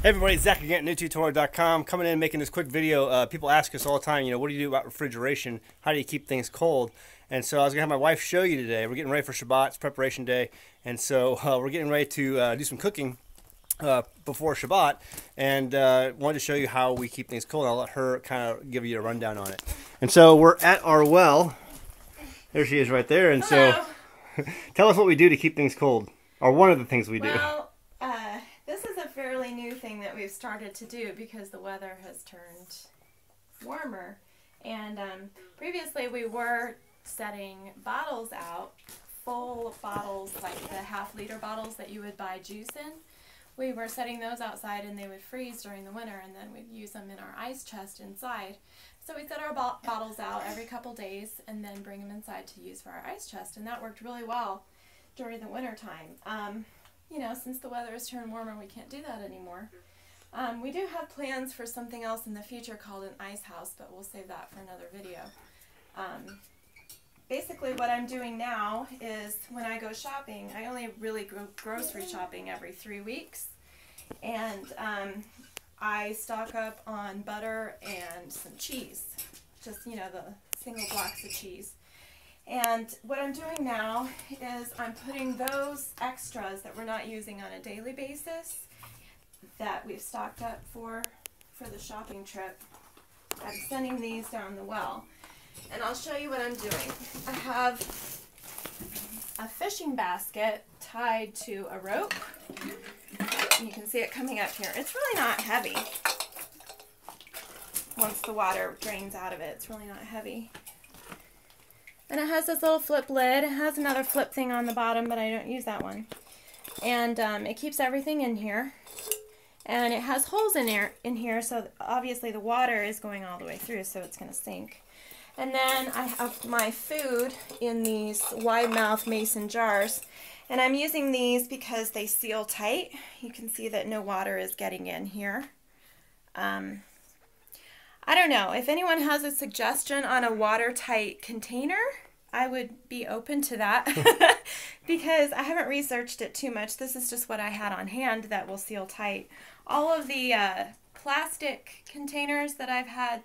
Hey everybody, Zach again at newtutorial.com, coming in making this quick video. People ask us all the time, what do you do about refrigeration? How do you keep things cold? And so I was going to have my wife show you today. We're getting ready for Shabbat, it's preparation day, and so we're getting ready to do some cooking before Shabbat, and wanted to show you how we keep things cold. I'll let her kind of give you a rundown on it. And so we're at our well. There she is right there. And Hello. So tell us what we do to keep things cold, or one of the things we do. Well, this is a fairly new thing that we've started to do because the weather has turned warmer. And previously we were setting bottles out, full bottles, like the half-liter bottles that you would buy juice in. We were setting those outside and they would freeze during the winter, and then we'd use them in our ice chest inside. So we'd set our bottles out every couple days and then bring them inside to use for our ice chest, and that worked really well during the winter time. Since the weather has turned warmer, we can't do that anymore. We do have plans for something else in the future called an ice house, but we'll save that for another video. Basically what I'm doing now is when I go shopping, I only really go grocery shopping every 3 weeks, and I stock up on butter and some cheese, just the single blocks of cheese. And what I'm doing now is I'm putting those extras that we're not using on a daily basis that we've stocked up for the shopping trip, I'm sending these down the well. And I'll show you what I'm doing. I have a fishing basket tied to a rope. You can see it coming up here. It's really not heavy. Once the water drains out of it, it's really not heavy. And it has this little flip lid. It has another flip thing on the bottom, but I don't use that one. And it keeps everything in here. And it has holes in here, so obviously the water is going all the way through, so it's going to sink. And then I have my food in these wide mouth mason jars. And I'm using these because they seal tight. You can see that no water is getting in here. I don't know. If anyone has a suggestion on a watertight container, I would be open to that because I haven't researched it too much. This is just what I had on hand that will seal tight. All of the plastic containers that I've had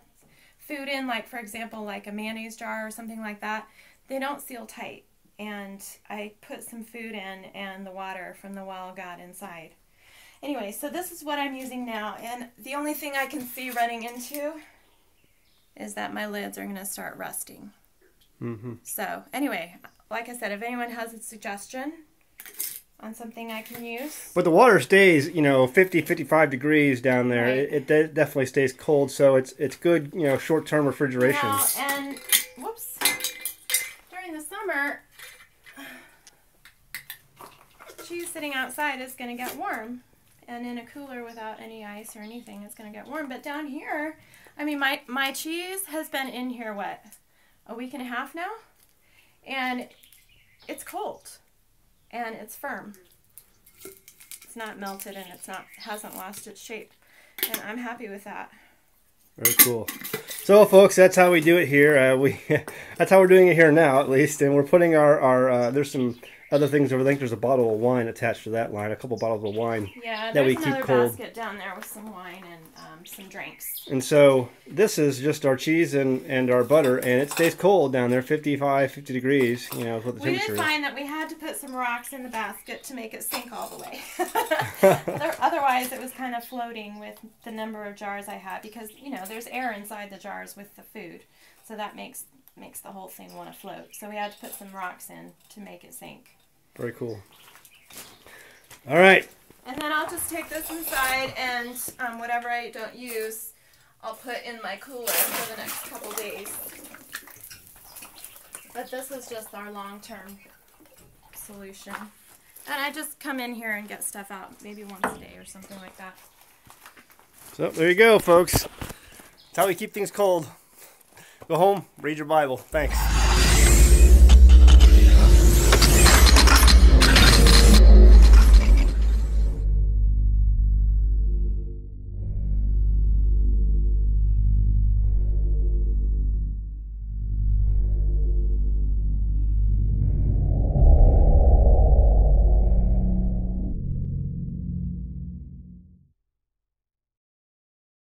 food in, like for example like a mayonnaise jar or something like that, they don't seal tight. And I put some food in and the water from the well got inside. Anyway, so this is what I'm using now, and the only thing I can see running into is that my lids are going to start rusting. So anyway, like I said, if anyone has a suggestion on something I can use. But the water stays, 50, 55 degrees down there. Right. It definitely stays cold, so it's good, short-term refrigeration. Well, and, whoops, during the summer, cheese sitting outside is going to get warm. And in a cooler without any ice or anything, it's going to get warm. But down here, I mean, my cheese has been in here, what, a week and a half now? And it's cold. And it's firm. It's not melted and hasn't lost its shape. And I'm happy with that. Very cool. So, folks, that's how we do it here. That's how we're doing it here now, at least. And we're putting our there's some other things over there. I think there's a bottle of wine attached to that line, a couple bottles of wine that we keep cold. There's another basket down there with some wine and some drinks. And so this is just our cheese and our butter, and it stays cold down there, 55, 50 degrees, is what the temperature is. We did find that we had to put some rocks in the basket to make it sink all the way. Otherwise, it was kind of floating with the number of jars I had because, there's air inside the jars with the food. So that makes the whole thing want to float. So we had to put some rocks in to make it sink. Very cool. All right. And then I'll just take this inside, and whatever I don't use, I'll put in my cooler for the next couple days. But this is just our long-term solution. And I just come in here and get stuff out maybe once a day or something like that. So there you go, folks. That's how we keep things cold. Go home, read your Bible. Thanks.